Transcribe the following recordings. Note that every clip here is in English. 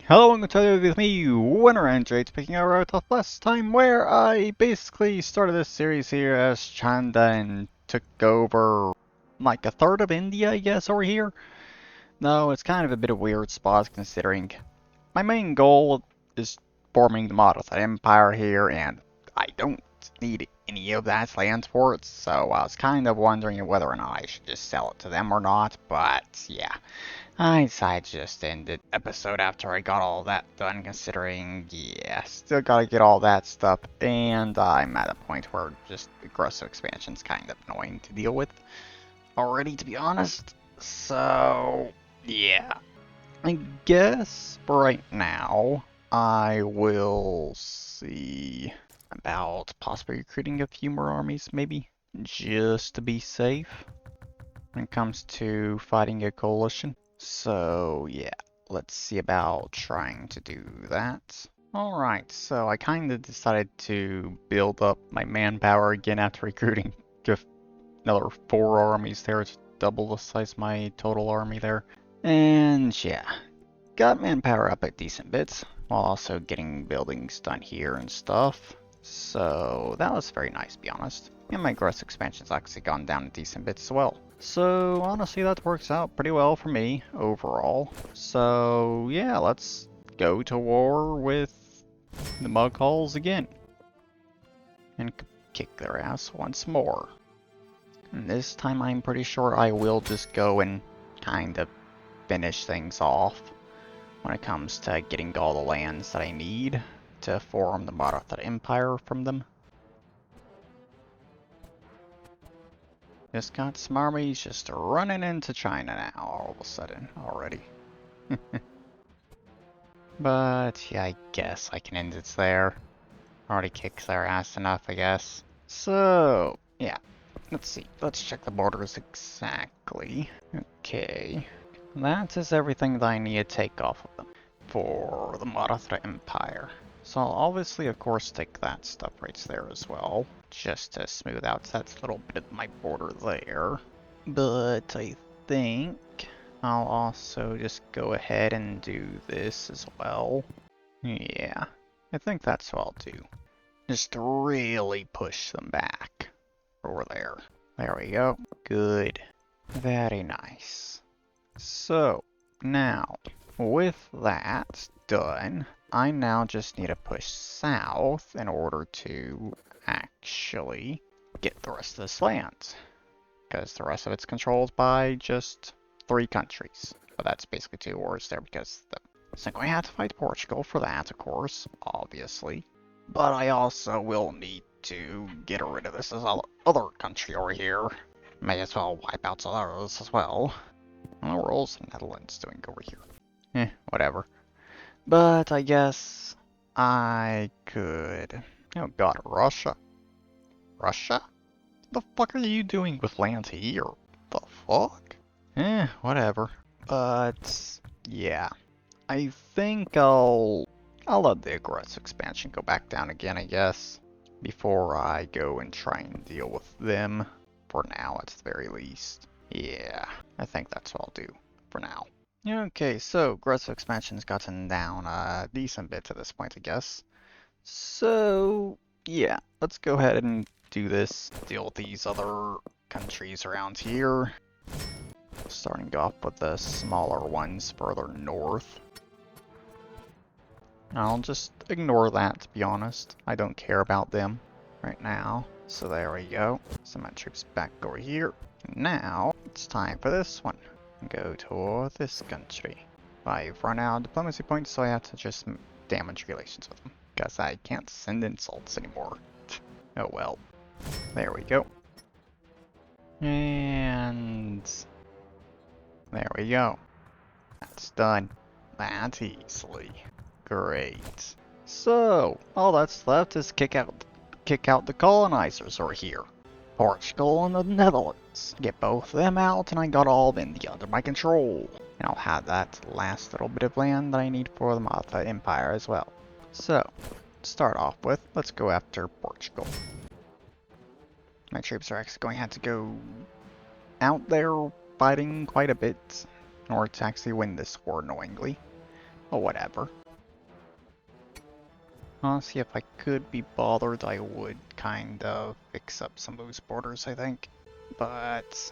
Hello and good with me, Winner Android, speaking of Road of last time, where I basically started this series here as Chanda and took over like a third of India, I guess, over here. No, it's kind of a bit of a weird spot considering my main goal is forming the Maratha Empire here, and I don't need any of that land for it, so I was kind of wondering whether or not I should just sell it to them or not, but yeah. I decided to just end the episode after I got all that done, considering, yeah, still gotta get all that stuff, and I'm at a point where just aggressive expansion's kind of annoying to deal with already, to be honest. So, yeah. I guess for right now, I will see about possibly recruiting a few more armies, maybe, just to be safe when it comes to fighting a coalition. So yeah, let's see about trying to do that. Alright, so I kind of decided to build up my manpower again after recruiting just another 4 armies there. It's double the size of my total army there. And yeah, got manpower up a decent bit, while also getting buildings done here and stuff. So that was very nice, to be honest. And my gross expansion's actually gone down a decent bit as well. So honestly, that works out pretty well for me overall. So yeah, let's go to war with the Mughalls again. And kick their ass once more. And this time I'm pretty sure I will just go and kind of finish things off when it comes to getting all the lands that I need to form the Maratha Empire from them. Just got some armies just running into China now all of a sudden already. But yeah, I guess I can end it there. Already kicked their ass enough, I guess. So, yeah. Let's see. Let's check the borders exactly. Okay. That is everything that I need to take off of them for the Maratha Empire. So I'll obviously, of course, take that stuff right there as well, just to smooth out that little bit of my border there. But I think I'll also just go ahead and do this as well. Yeah, I think that's what I'll do. Just to really push them back over there. There we go. Good. Very nice. So, now, with that done, I now just need to push south in order to actually get the rest of this land. Because the rest of it's controlled by just 3 countries. But that's basically 2 wars there because so I'm going to have to fight Portugal for that, of course, obviously. But I also will need to get rid of this other country over here. May as well wipe out some others as well. What the world's the Netherlands doing over here? Whatever. But I guess I could... Oh god, Russia. Russia? What the fuck are you doing with land here? The fuck? Whatever. But, yeah. I think I'll let the aggressive expansion go back down again, I guess. Before I go and try and deal with them. For now, at the very least. Yeah, I think that's what I'll do for now. Okay, so aggressive expansion's gotten down a decent bit to this point, I guess. So, yeah, let's go ahead and do this, deal with these other countries around here. Starting off with the smaller ones further north. I'll just ignore that, to be honest. I don't care about them right now. So there we go. Send my troops back over here. Now, it's time for this one. Go toward this country. I've run out of diplomacy points, so I have to just damage relations with them. Because I can't send insults anymore. Oh well. There we go. And... there we go. That's done. That easily. Great. So, all that's left is kick out the colonizers over here. Portugal and the Netherlands. Get both of them out and I got all of India under my control. And I'll have that last little bit of land that I need for the Maratha Empire as well. So, to start off with, let's go after Portugal. My troops are actually going to have to go out there fighting quite a bit in order to actually win this war, annoyingly. or whatever. Honestly, if I could be bothered, I would kind of fix up some of those borders, I think. But,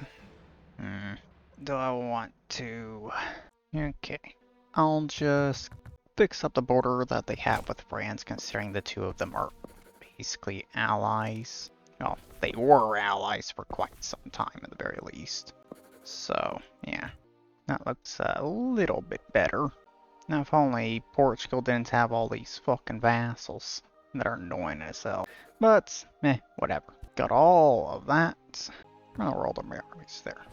do I want to? Okay, I'll just fix up the border that they have with France, considering the two of them are basically allies. Well, they were allies for quite some time at the very least. So, yeah, that looks a little bit better. Now, if only Portugal didn't have all these fucking vassals that are annoying as hell. But, whatever. Got all of that. Where are all the armies there?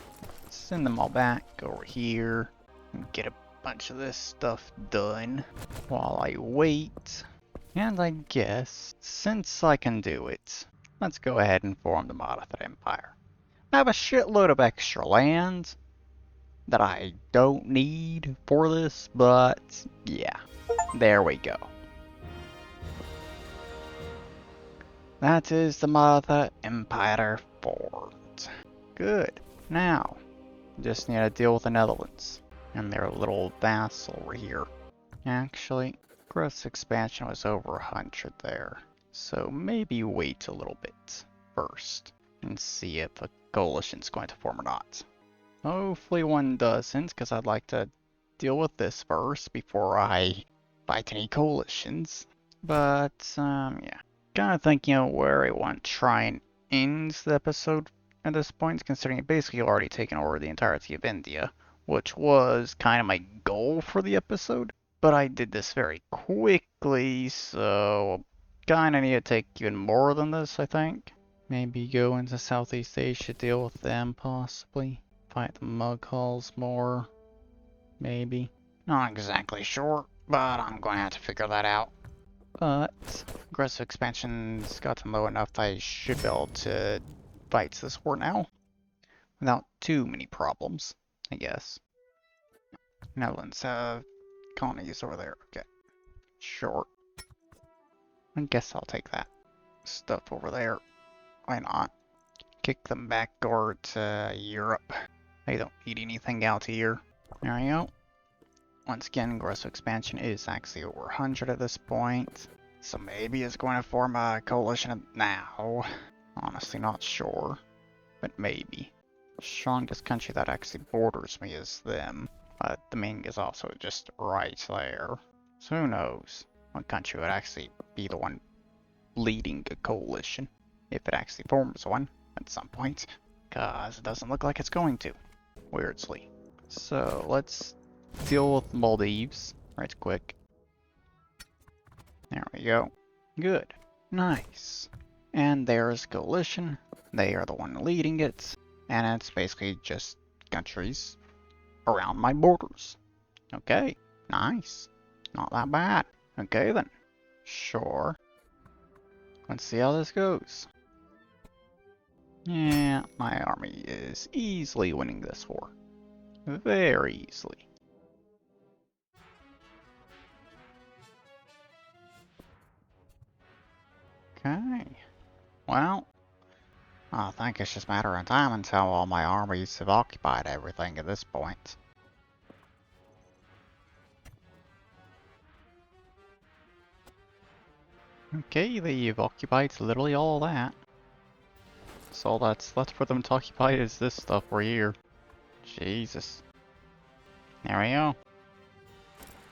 Send them all back over here and get a bunch of this stuff done while I wait. And I guess, since I can do it, let's go ahead and form the Maratha Empire. I have a shitload of extra land that I don't need for this, but yeah, there we go. That is the Maratha Empire formed. Good. Now, just need to deal with the Netherlands and their little vassal over here. Actually, gross expansion was over 100 there, so maybe wait a little bit first and see if a coalition's going to form or not. Hopefully one doesn't, because I'd like to deal with this first before I fight any coalitions. But, yeah. Kind of thinking of where I want to try and end the episode at this point, considering it basically already taken over the entirety of India, which was kind of my goal for the episode. But I did this very quickly, so kind of need to take even more than this, I think. Maybe go into Southeast Asia, deal with them, possibly. Fight the Mughals more, maybe. Not exactly sure, but I'm going to have to figure that out. But aggressive expansion's gotten low enough that I should be able to fight this war now without too many problems, I guess. Netherlands have colonies over there. Okay, sure. I guess I'll take that stuff over there. Why not? Kick them back over to Europe. They don't need anything out here. There we go. Once again, aggressive expansion is actually over 100 at this point. So maybe it's going to form a coalition now. Honestly, not sure. But maybe. Strongest country that actually borders me is them. But the Ming is also just right there. So who knows what country would actually be the one leading a coalition. If it actually forms one at some point. Because it doesn't look like it's going to. Weirdly. So let's deal with Maldives right quick. There we go. Good. Nice. And there's coalition. They are the one leading it. And it's basically just countries around my borders. Okay. Nice. Not that bad. Okay then. Sure. Let's see how this goes. Yeah, my army is easily winning this war. Very easily. Okay. Well, I think it's just a matter of time until all my armies have occupied everything at this point. Okay, they've occupied literally all that. So all that's left for them to occupy is this stuff right here. Jesus. There we go.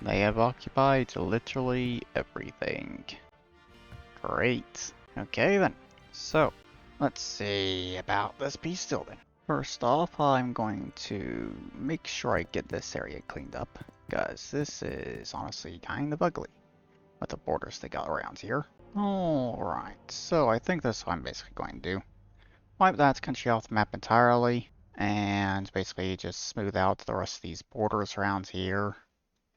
They have occupied literally everything. Great. Okay then. So, let's see about this peace deal then. First off, I'm going to make sure I get this area cleaned up, because this is honestly kind of ugly with the borders they got around here. Alright, so I think that's what I'm basically going to do. Wipe that country off the map entirely, and basically just smooth out the rest of these borders around here,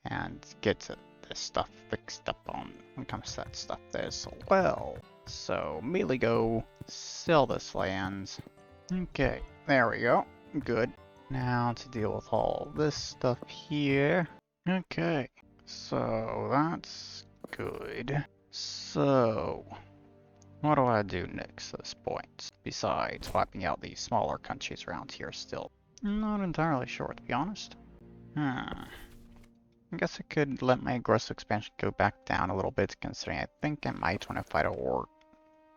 and get this stuff fixed up on when it comes to that stuff as well. So, immediately go sell this land. Okay, there we go. Good. Now to deal with all this stuff here. Okay, so that's good. So, what do I do next at this point? Besides wiping out these smaller countries around here still. Not entirely sure, to be honest. I guess I could let my aggressive expansion go back down a little bit, considering I think I might want to fight a war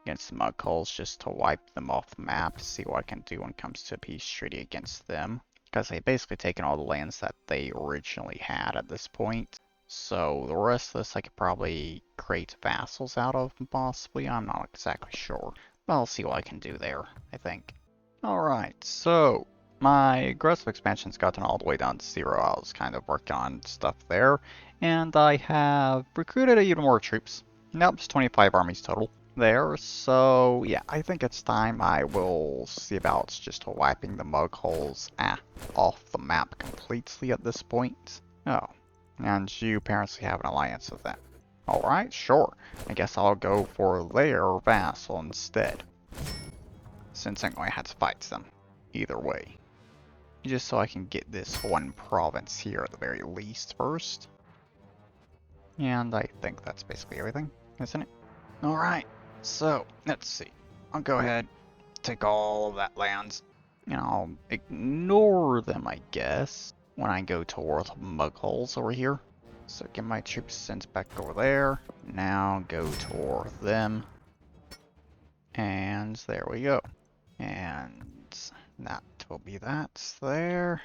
against the Muggles just to wipe them off the map, see what I can do when it comes to a peace treaty against them. Because they've basically taken all the lands that they originally had at this point. So the rest of this I could probably create vassals out of, possibly. I'm not exactly sure. But I'll see what I can do there, I think. Alright, so my aggressive expansion's gotten all the way down to 0. I was kind of working on stuff there. And I have recruited even more troops. Nope, it's 25 armies total there. So yeah, I think it's time I will see about just wiping the Muggles off the map completely at this point. Oh, and you apparently have an alliance with them. Alright, sure. I guess I'll go for their vassal instead, since I'm going to have to fight them either way. Just so I can get this one province here at the very least first. And I think that's basically everything, isn't it? Alright, so let's see. I'll go ahead, take all of that lands, and I'll ignore them, I guess, when I go toward Muggles over here. So get my troops sent back over there. Now go toward them. And there we go. And that will be that there.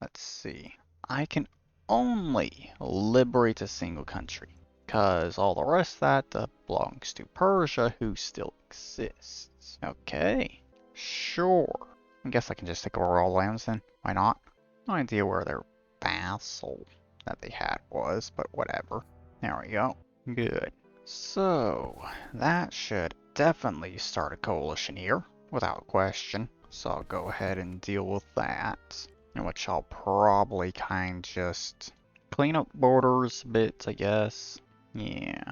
Let's see. I can only liberate a single country, because all the rest of that belongs to Persia, who still exists. Okay, sure. I guess I can just take over all lands then. Why not? No idea where their vassal that they had was, but whatever. There we go. Good. So, that should definitely start a coalition here, without question. So I'll go ahead and deal with that. In which I'll probably kind just clean up borders a bit, I guess. Yeah.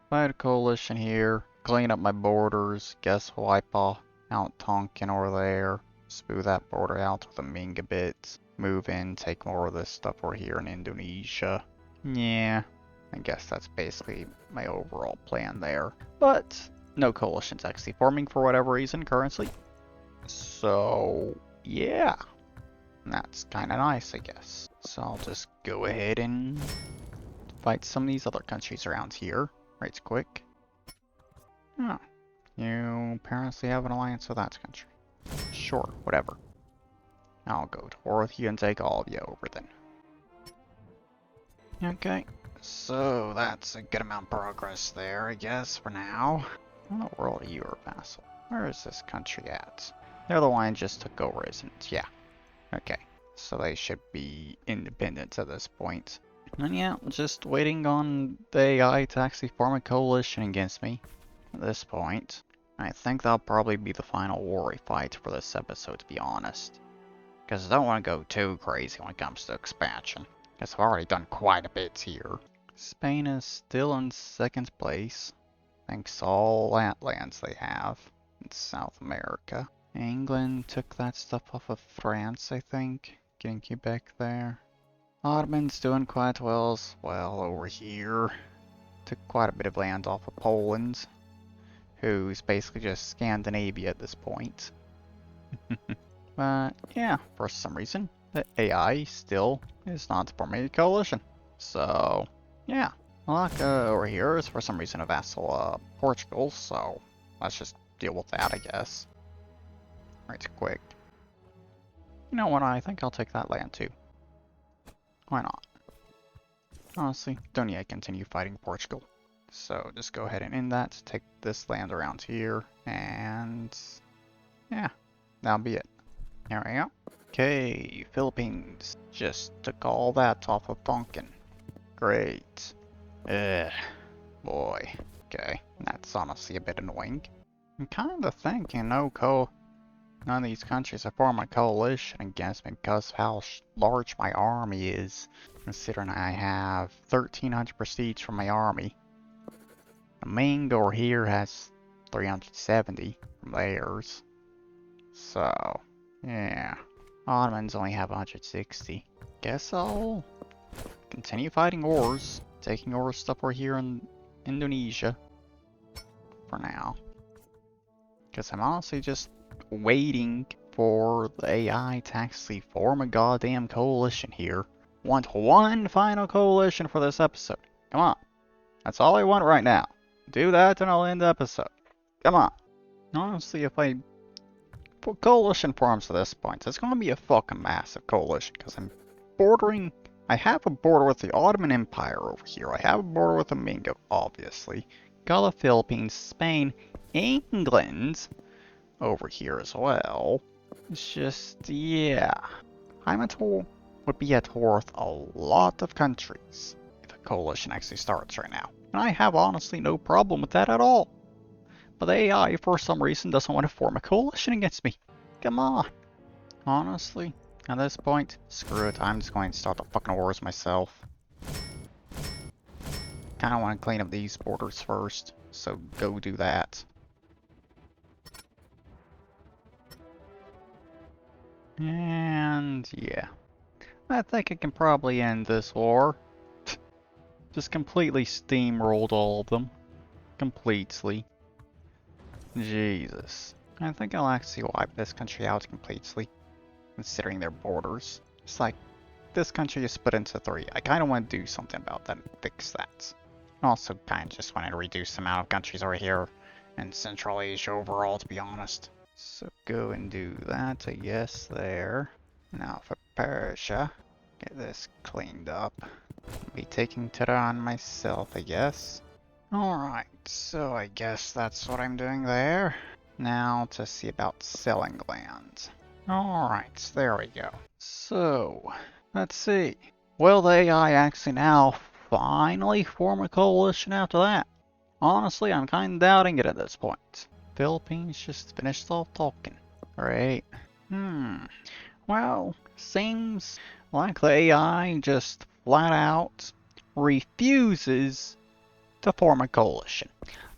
Fight a coalition here, clean up my borders, guess wipe out Tonkin over there, smooth that border out with a Ming a bit, move in, take more of this stuff over here in Indonesia. Yeah, I guess that's basically my overall plan there. But no coalition's actually forming for whatever reason currently. So, yeah. That's kind of nice, I guess. So I'll just go ahead and fight some of these other countries around here right quick. Oh, you apparently have an alliance with that country. Sure, whatever. I'll go to war with you and take all of you over then. Okay, so that's a good amount of progress there, I guess, for now. What in the world are you, a vassal? Where is this country at? They're the one I just took over, isn't it? Yeah. Okay, so they should be independent at this point. And yeah, just waiting on the AI to actually form a coalition against me at this point. I think that'll probably be the final war we fight for this episode, to be honest. Because I don't want to go too crazy when it comes to expansion, because I've already done quite a bit here. Spain is still in second place, thanks to all that lands they have in South America. England took that stuff off of France, I think, getting Quebec there. Ottoman's doing quite well as well over here. Took quite a bit of land off of Poland, who's basically just Scandinavia at this point. But yeah, for some reason, the AI still is not forming a coalition. So yeah, Malacca over here is for some reason a vassal of Portugal, so let's just deal with that, I guess. Right, quick. You know what, I think I'll take that land too. Why not? Honestly, don't need to continue fighting Portugal. So just go ahead and end that, take this land around here, and yeah, that'll be it. There we go. Okay, Philippines. Just took all that off of Tonkin. Great. Ugh, boy. Okay, that's honestly a bit annoying. I'm kind of thinking none of these countries are forming a coalition against me because of how large my army is. Considering I have 1300 prestige from my army. The Ming over here has 370 from theirs. So, yeah. Ottomans only have 160. Guess I'll continue fighting wars. Taking over stuff over here in Indonesia. For now. Because I'm honestly just waiting for the AI to actually form a goddamn coalition here. Want one final coalition for this episode. Come on. That's all I want right now. Do that and I'll end the episode. Come on. Honestly, if I put coalition forms at this point, it's going to be a fucking massive coalition because I'm bordering. I have a border with the Ottoman Empire over here. I have a border with the Mingo, obviously. Got the Philippines, Spain, England over here as well. It's just, yeah. I'm at war, would be at war with a lot of countries if a coalition actually starts right now. And I have honestly no problem with that at all. But the AI, for some reason, doesn't want to form a coalition against me. Come on. Honestly, at this point, screw it. I'm just going to start the fucking wars myself. Kinda want to clean up these borders first, so go do that. And yeah. I think I can probably end this war. Just completely steamrolled all of them. Completely. Jesus. I think I'll actually wipe this country out completely, considering their borders. It's like, this country is split into three. I kind of want to do something about that and fix that. Also, kind of just want to reduce the amount of countries over here in Central Asia overall, to be honest. So go and do that, I guess, there. Now for Persia, get this cleaned up. Be taking Tehran myself, I guess. Alright, so I guess that's what I'm doing there. Now to see about selling land. Alright, there we go. So, let's see. Will the AI actually now finally form a coalition after that? Honestly, I'm kinda doubting it at this point. Philippines just finished off talking. Great. Well, seems like the AI just flat out refuses to form a coalition.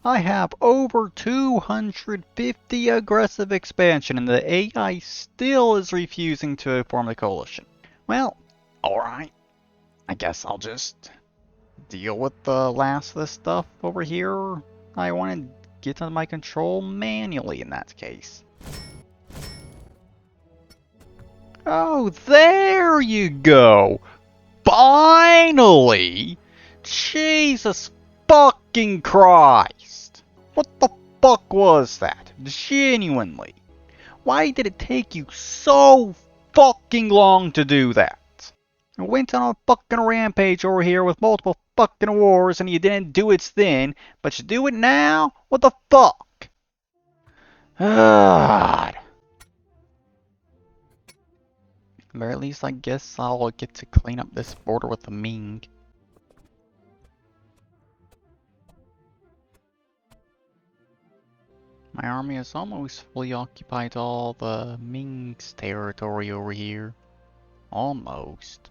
I have over 250 aggressive expansion and the AI still is refusing to form a coalition. Well, alright. I guess I'll just deal with the last of this stuff over here. I want to get under my control manually in that case. Oh, there you go! Finally! Jesus fucking Christ! What the fuck was that? Genuinely. Why did it take you so fucking long to do that? I went on a fucking rampage over here with multiple fucking wars and you didn't do it then, but you do it now? What the fuck? God. But at least I guess I'll get to clean up this border with the Ming. My army has almost fully occupied all the Ming's territory over here. Almost.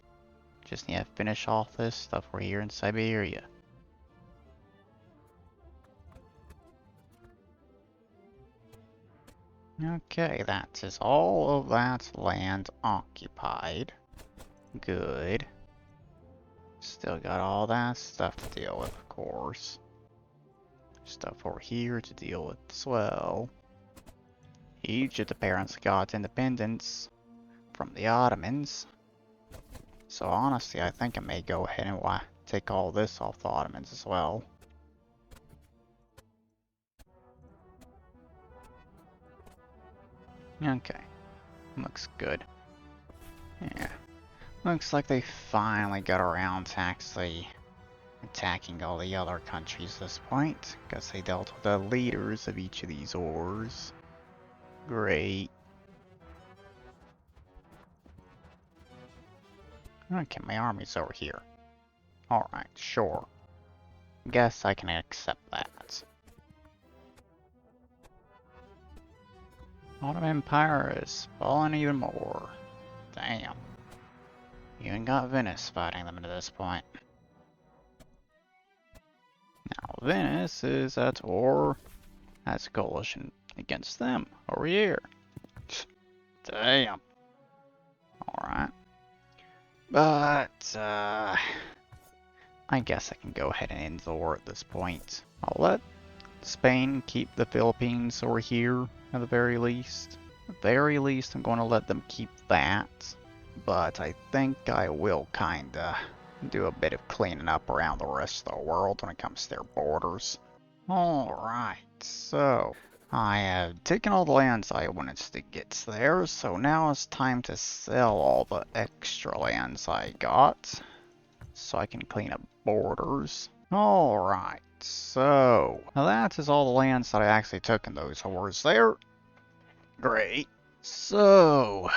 Just need to finish off this stuff over here in Siberia. Okay, that is all of that land occupied. Good. Still got all that stuff to deal with, of course. Stuff over here to deal with as well. Egypt apparently got independence from the Ottomans. So honestly, I think I may go ahead and take all this off the Ottomans as well. Okay, looks good. Yeah, looks like they finally got around to actually attacking all the other countries at this point, because they dealt with the leaders of each of these wars. Great. Okay, my army's over here. Alright, sure. Guess I can accept that. Ottoman Empire is falling even more. Damn. You even got Venice fighting them at this point. Now Venice is at war as a coalition against them over here. Damn. Alright. But, I guess I can go ahead and end the war at this point. I'll let Spain keep the Philippines over here at the very least. At the very least, I'm going to let them keep that. but I think I will kinda do a bit of cleaning up around the rest of the world when it comes to their borders. Alright, so I have taken all the lands I wanted to get there, so now it's time to sell all the extra lands I got, so I can clean up borders. Alright, so that is all the lands that I actually took in those wars there. Great. So,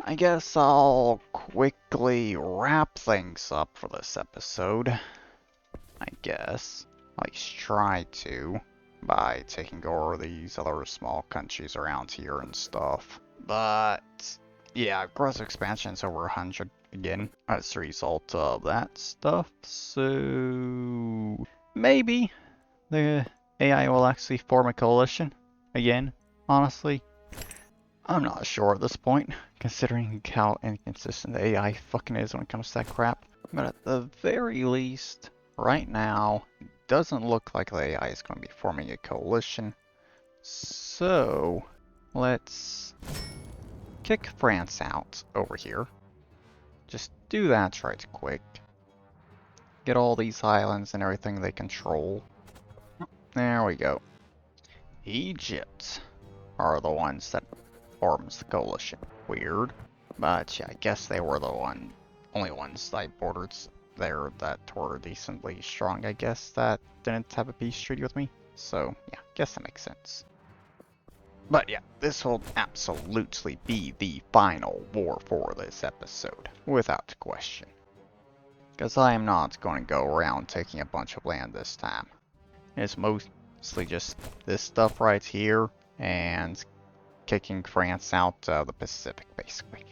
I guess I'll quickly wrap things up for this episode. I guess. At least try to. By taking over these other small countries around here and stuff. But, yeah, gross expansion's over 100 again as a result of that stuff. So, maybe the AI will actually form a coalition again, honestly. I'm not sure at this point, considering how inconsistent the AI fucking is when it comes to that crap. But at the very least, right now, it doesn't look like the AI is going to be forming a coalition. So, let's kick France out over here. Just do that right quick. Get all these islands and everything they control. There we go. Egypt are the ones that forms the coalition. Weird. But yeah, I guess they were the only ones like bordered there that were decently strong, I guess, that didn't have a peace treaty with me. So yeah, guess that makes sense. But yeah, this will absolutely be the final war for this episode, without question. Because I am not going to go around taking a bunch of land this time. It's mostly just this stuff right here, and kicking France out of the Pacific, basically.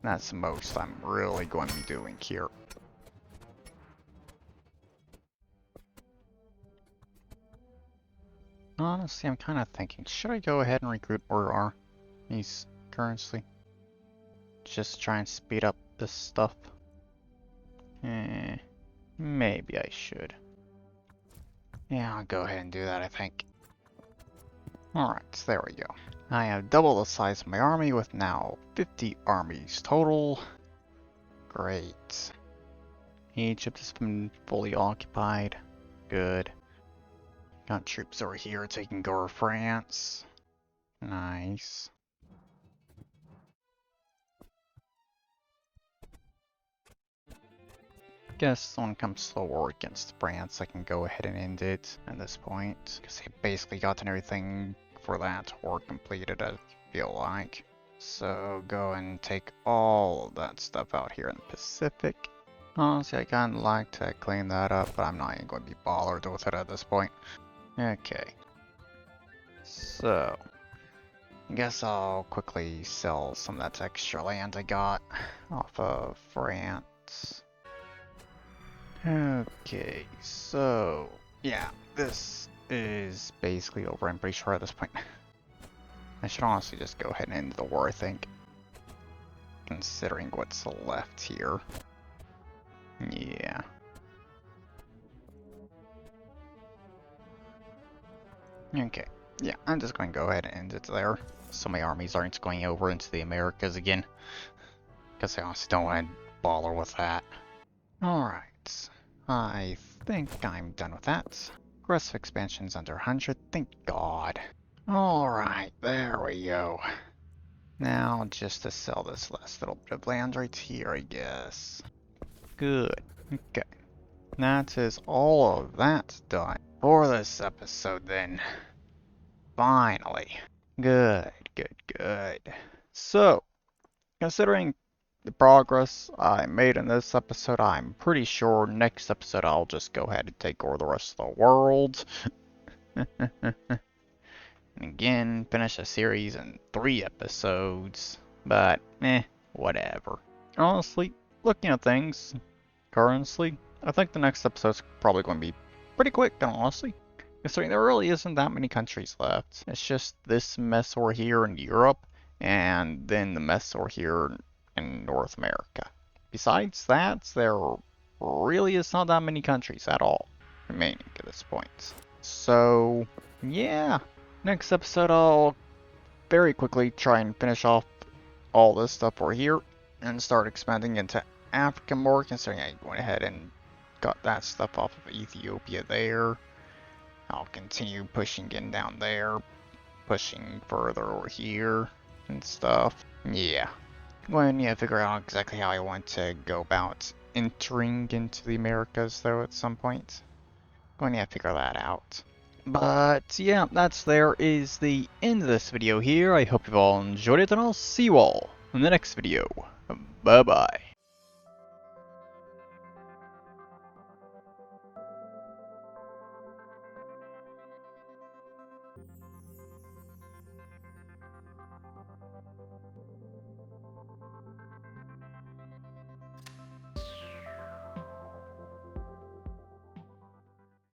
That's the most I'm really going to be doing here. Honestly, I'm kind of thinking, should I go ahead and recruit more armies currently? Just try and speed up this stuff? Maybe I should. Yeah, I'll go ahead and do that, I think. Alright, there we go. I have double the size of my army with now 50 armies total. Great. Egypt has been fully occupied. Good. Got troops over here taking over France. Nice. Guess when it comes to the war against France, I can go ahead and end it at this point. Because they basically gotten everything for that war completed, I feel like. So go and take all of that stuff out here in the Pacific. Honestly, I kind of like to clean that up, but I'm not even going to be bothered with it at this point. Okay. So, I guess I'll quickly sell some of that extra land I got off of France. Okay, so, yeah, this is basically over, I'm pretty sure at this point. I should honestly just go ahead and end the war, I think. Considering what's left here. Yeah. Okay, yeah, I'm just going to go ahead and end it there. So my armies aren't going over into the Americas again. Because I honestly don't want to bother with that. Alright, I think I'm done with that. Aggressive expansion's under 100, thank God. Alright, there we go. Now just to sell this last little bit of land right here, I guess. Good, okay. That is all of that done for this episode then. Finally. Good, good, good. So, considering the progress I made in this episode, I'm pretty sure next episode I'll just go ahead and take over the rest of the world. And again, finish a series in 3 episodes. But, whatever. Honestly, looking at things currently, I think the next episode's probably going to be pretty quick, honestly. Considering there really isn't that many countries left. It's just this mess over here in Europe, and then the mess over here in North America. Besides that, there really is not that many countries at all remaining at this point. So, yeah. Next episode, I'll very quickly try and finish off all this stuff over here. and start expanding into Africa more, considering I went ahead and got that stuff off of Ethiopia there. I'll continue pushing in down there, pushing further over here and stuff. Yeah. When you figure out exactly how I want to go about entering into the Americas though at some point. Going to figure that out. But yeah, there is the end of this video here. I hope you've all enjoyed it, and I'll see you all in the next video. Bye bye.